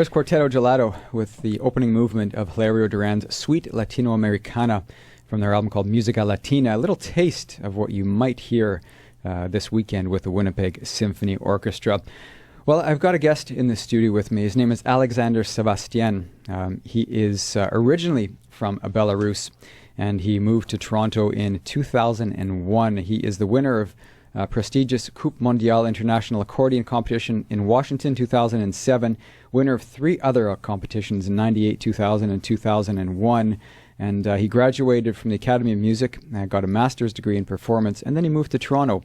There's Quartetto Gelato with the opening movement of Hilario Duran's Suite Latinoamericana from their album called Musica Latina. A little taste of what you might hear this weekend with the Winnipeg Symphony Orchestra. Well, I've got a guest in the studio with me. His name is Alexander Sevastien. He is originally from Belarus, and he moved to Toronto in 2001. He is the winner of prestigious Coupe Mondiale International Accordion Competition in Washington 2007, winner of 3 other competitions in 98, 2000, and 2001. And he graduated from the Academy of Music, got a master's degree in performance, and then he moved to Toronto,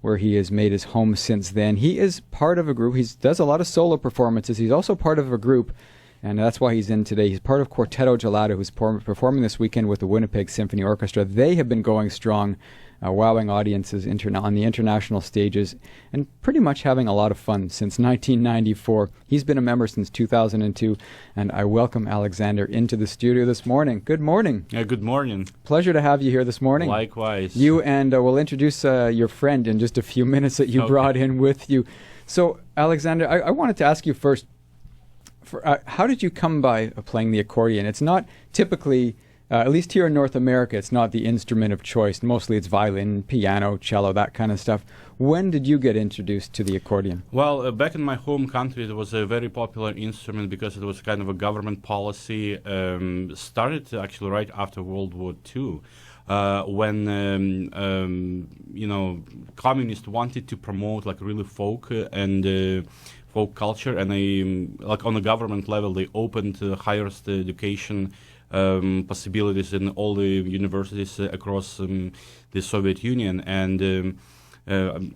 where he has made his home since then. He is part of a group. He does a lot of solo performances. He's also part of a group, and that's why he's in today. He's part of Quartetto Gelato, who's performing this weekend with the Winnipeg Symphony Orchestra. They have been going strong, wowing audiences on the international stages, and pretty much having a lot of fun since 1994. He's been a member since 2002, and I welcome Alexander into the studio this morning. Good morning. Good morning. Pleasure to have you here this morning. Likewise. You and we'll introduce your friend in just a few minutes that you brought in with you. So, Alexander, I wanted to ask you first, how did you come by playing the accordion? It's not typically, at least here in North America, it's not the instrument of choice. Mostly it's violin, piano, cello, that kind of stuff. When did you get introduced to the accordion? Well, back in my home country, it was a very popular instrument because it was kind of a government policy. Started actually right after World War II. When communists wanted to promote like really folk and folk culture, and like on the government level, they opened higher education possibilities in all the universities across the Soviet Union, and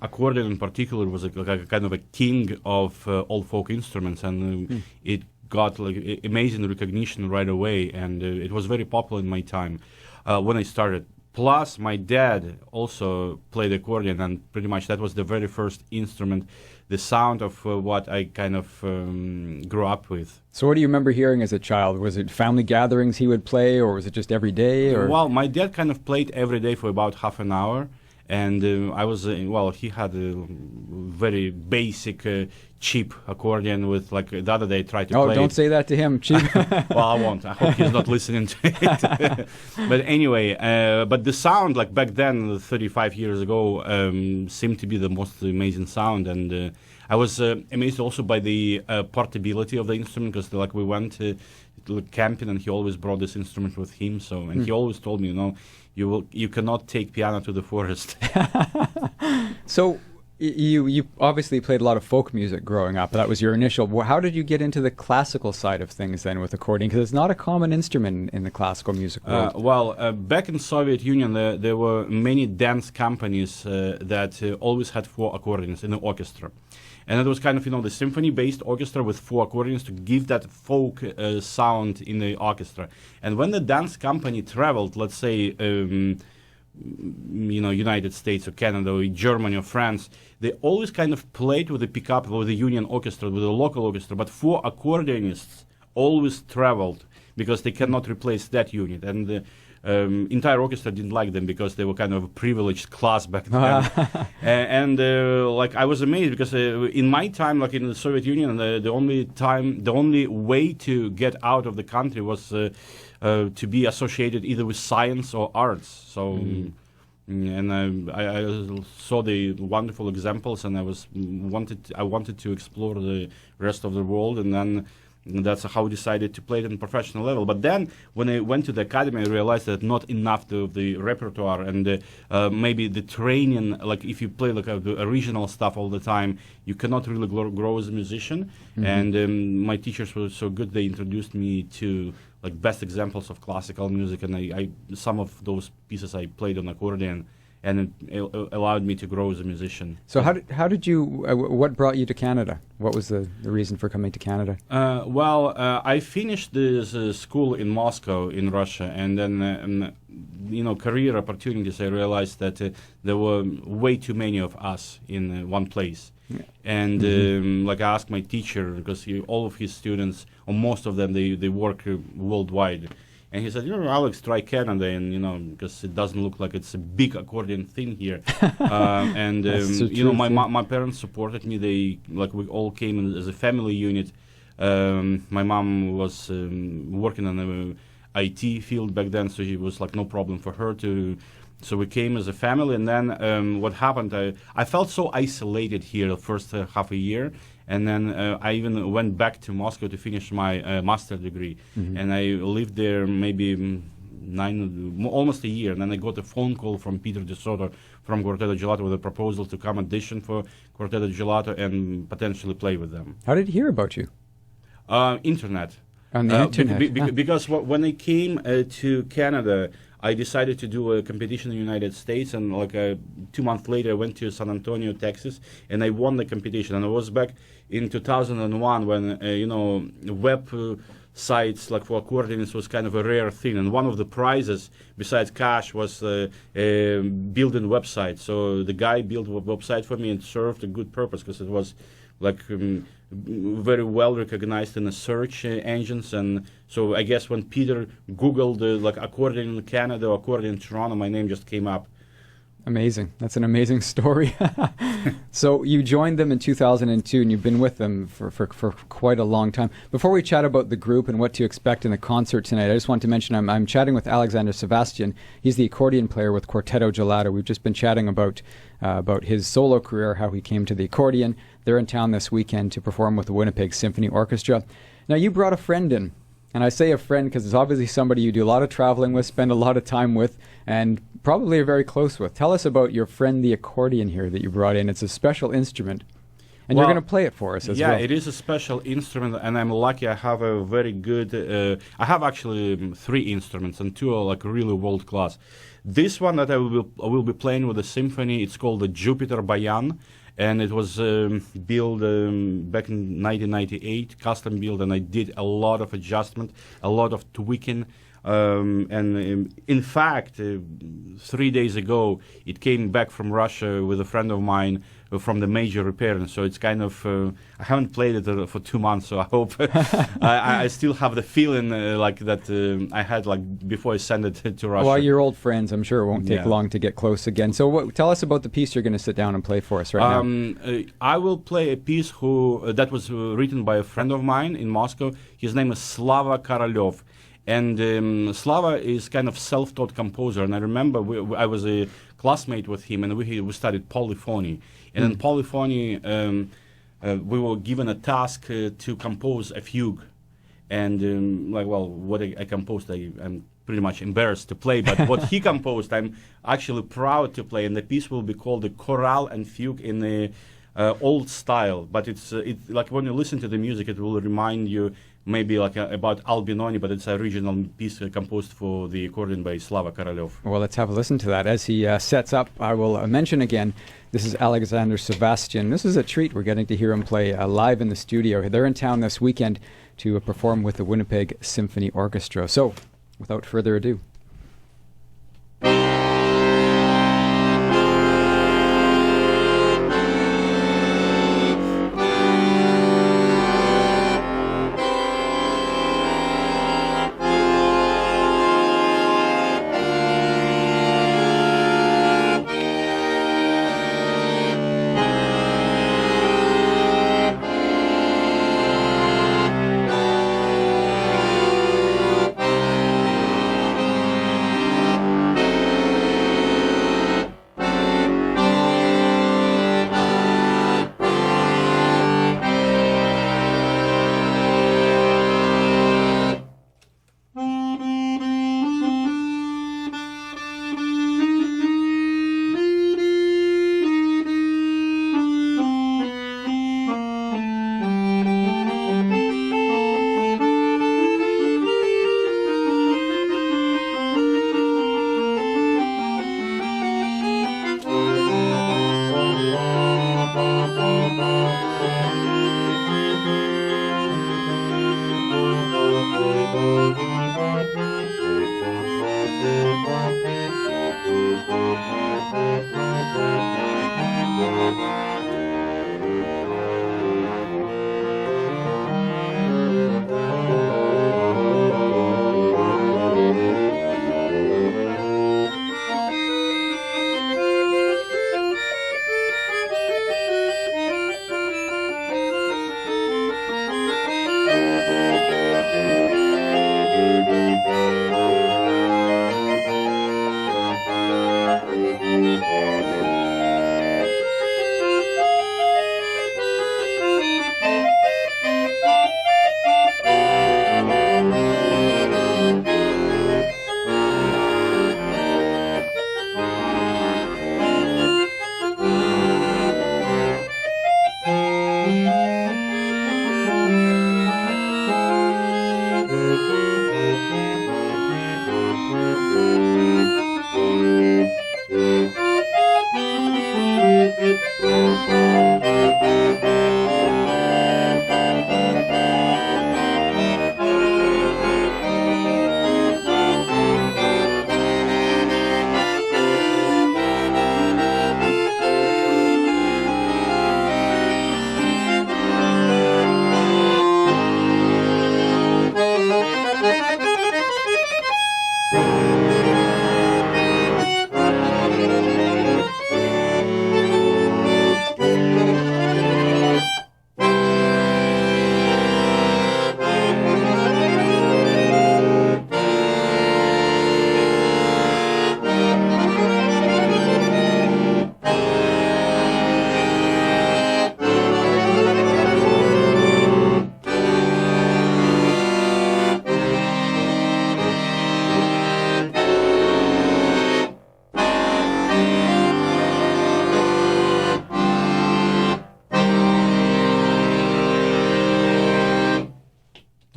accordion in particular was a kind of a king of all folk instruments, and it got like amazing recognition right away, and it was very popular in my time when I started. Plus, my dad also played accordion, and pretty much that was the very first instrument, the sound of what I kind of grew up with. So what do you remember hearing as a child? Was it family gatherings he would play, or was it just every day? Or? Well, my dad kind of played every day for about half an hour. And I was, he had a very basic, cheap accordion with, like, the other day I tried to play. Oh, don't say that to him, cheap. Well, I won't. I hope he's not listening to it. But anyway, but the sound, like, back then, 35 years ago, seemed to be the most amazing sound. And I was amazed also by the portability of the instrument, because, like, we went to camping, and he always brought this instrument with him. So, and he always told me, you cannot take piano to the forest. So you obviously played a lot of folk music growing up. That was your initial. How did you get into the classical side of things then with accordion? Because it's not a common instrument in the classical music world. Back in Soviet Union, there were many dance companies that always had 4 accordions in the orchestra. And it was kind of, the symphony-based orchestra with 4 accordions to give that folk sound in the orchestra. And when the dance company traveled, let's say, United States or Canada or Germany or France, they always kind of played with the pickup with the union orchestra, with the local orchestra. But 4 accordionists always traveled because they cannot replace that unit. And the entire orchestra didn't like them because they were kind of a privileged class back then. And I was amazed because in my time, like in the Soviet Union, the only way to get out of the country was to be associated either with science or arts. So, and I saw the wonderful examples, and I wanted to explore the rest of the world, and then. And that's how I decided to play it on a professional level. But then, when I went to the academy, I realized that not enough of the repertoire and maybe the training. Like if you play like the original stuff all the time, you cannot really grow as a musician. And my teachers were so good; they introduced me to like best examples of classical music, and I some of those pieces I played on accordion. And it allowed me to grow as a musician. So how did you, what brought you to Canada? What was the reason for coming to Canada? I finished this school in Moscow in Russia, and then, career opportunities, I realized that there were way too many of us in one place. Yeah. And I asked my teacher, because all of his students, or most of them, they work worldwide. And he said, Alex, try Canada, and because it doesn't look like it's a big accordion thing here. My parents supported me. We all came in as a family unit. My mom was working in the IT field back then, so it was like no problem for her to. So we came as a family, and then what happened? I felt so isolated here the first half a year, and then I even went back to Moscow to finish my master's degree, and I lived there maybe almost a year, and then I got a phone call from Peter De Soto from Quartetto Gelato with a proposal to come audition for Quartetto Gelato and potentially play with them. How did he hear about you? Internet. On the internet. Because when I came to Canada, I decided to do a competition in the United States, and like 2 months later, I went to San Antonio, Texas, and I won the competition. And I was back in 2001 when web sites like for accordions was kind of a rare thing, and one of the prizes besides cash was building website. So the guy built a website for me and served a good purpose because it was like very well recognized in the search engines. And so I guess when Peter Googled like accordion in Canada, accordion in Toronto, my name just came up. Amazing. That's an amazing story. So you joined them in 2002, and you've been with them for quite a long time. Before we chat about the group and what to expect in the concert tonight, I just want to mention I'm chatting with Alexander Sevastien. He's the accordion player with Quartetto Gelato. We've just been chatting about his solo career, how he came to the accordion. They're in town this weekend to perform with the Winnipeg Symphony Orchestra. Now, you brought a friend in. And I say a friend because it's obviously somebody you do a lot of traveling with, spend a lot of time with, and probably are very close with. Tell us about your friend, the accordion here that you brought in. It's a special instrument, and you're going to play it for us as well. Yeah, it is a special instrument, and I'm lucky I have a very good... I have actually 3 instruments, and 2 are like really world class. This one that I will be playing with the symphony, it's called the Jupiter Bayan. And it was built back in 1998, custom built, and I did a lot of adjustment, a lot of tweaking. In fact, 3 days ago, it came back from Russia with a friend of mine from the major repair. And so it's kind of, I haven't played it for 2 months, so I hope I still have the feeling like that I had like before I sent it to Russia. Well, you're old friends. I'm sure it won't take long to get close again. So tell us about the piece you're going to sit down and play for us right now. I will play a piece that was written by a friend of mine in Moscow. His name is Slava Korolev. And Slava is kind of self-taught composer, and I remember I was a classmate with him, and we studied polyphony. And in polyphony, we were given a task to compose a fugue. And what I composed, I'm pretty much embarrassed to play, but what he composed, I'm actually proud to play. And the piece will be called the Chorale and Fugue in the old style. But it's like when you listen to the music, it will remind you maybe like about Albinoni, but it's an original piece composed for the accordion by Slava Korolev. Well, let's have a listen to that. As he sets up, I will mention again, this is Alexander Sevastien. This is a treat. We're getting to hear him play live in the studio. They're in town this weekend to perform with the Winnipeg Symphony Orchestra. So, without further ado.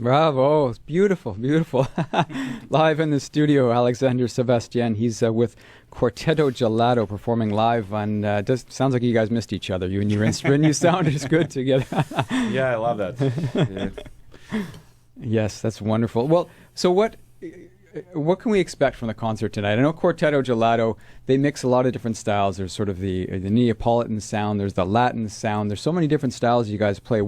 Bravo. It's beautiful, beautiful. Live in the studio, Alexander Sevastien. He's with Quartetto Gelato performing live on, sounds like you guys missed each other. You and your instrument, you sounded as good together. Yeah, I love that. Yeah. Yes, that's wonderful. Well, so what can we expect from the concert tonight? I know Quartetto Gelato, they mix a lot of different styles. There's sort of the Neapolitan sound, there's the Latin sound. There's so many different styles you guys play.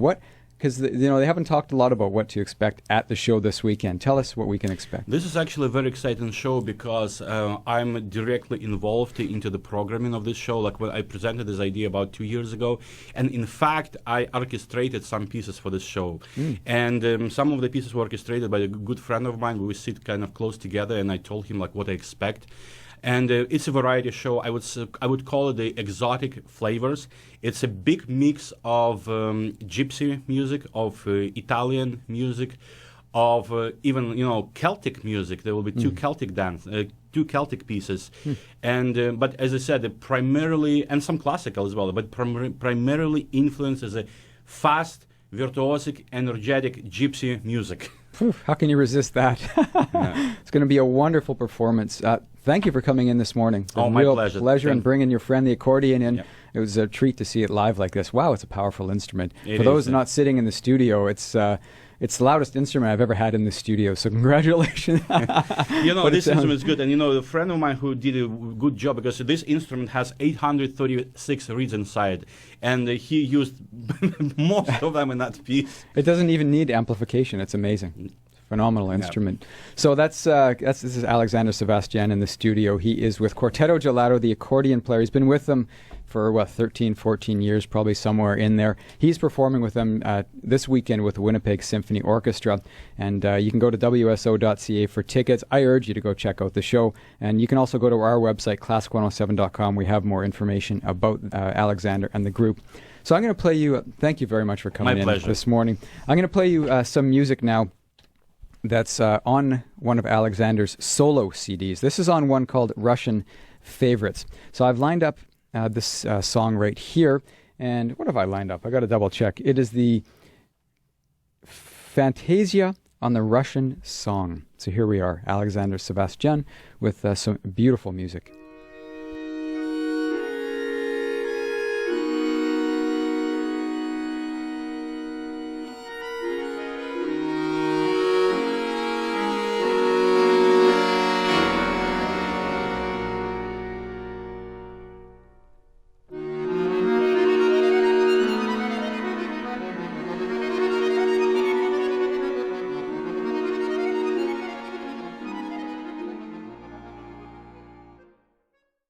Because they haven't talked a lot about what to expect at the show this weekend. Tell us what we can expect. This is actually a very exciting show because I'm directly involved into the programming of this show. Like when I presented this idea about 2 years ago, and in fact I orchestrated some pieces for this show, and some of the pieces were orchestrated by a good friend of mine. We sit kind of close together, and I told him like what I expect. And it's a variety show. I would call it the exotic flavors. It's a big mix of gypsy music, of Italian music, of even Celtic music. There will be two Celtic pieces, and but as I said, primarily, and some classical as well. But primarily influenced as a fast, virtuosic, energetic gypsy music. How can you resist that? Yeah. It's going to be a wonderful performance. Thank you for coming in this morning. It's my pleasure. Pleasure and bringing your friend the accordion in. Yep. It was a treat to see it live like this. Wow, it's a powerful instrument. It for those is, not sitting in the studio, it's the loudest instrument I've ever had in the studio. So congratulations. This instrument is good. And a friend of mine who did a good job, because this instrument has 836 reeds inside, and he used most of them in that piece. It doesn't even need amplification. It's amazing. Phenomenal instrument. So this is Alexander Sevastien in the studio. He is with Quartetto Gelato, the accordion player. He's been with them for 13, 14 years, probably somewhere in there. He's performing with them this weekend with the Winnipeg Symphony Orchestra, and you can go to wso.ca for tickets. I urge you to go check out the show, and you can also go to our website, classic107.com. We have more information about Alexander and the group. So I'm going to play you. Thank you very much for coming in this morning. I'm going to play you some music now that's on one of Alexander's solo CDs. This is on one called Russian Favorites. So I've lined up this song right here. And what have I lined up? I got to double check. It is the Fantasia on the Russian Song. So here we are, Alexander Sevastien with some beautiful music.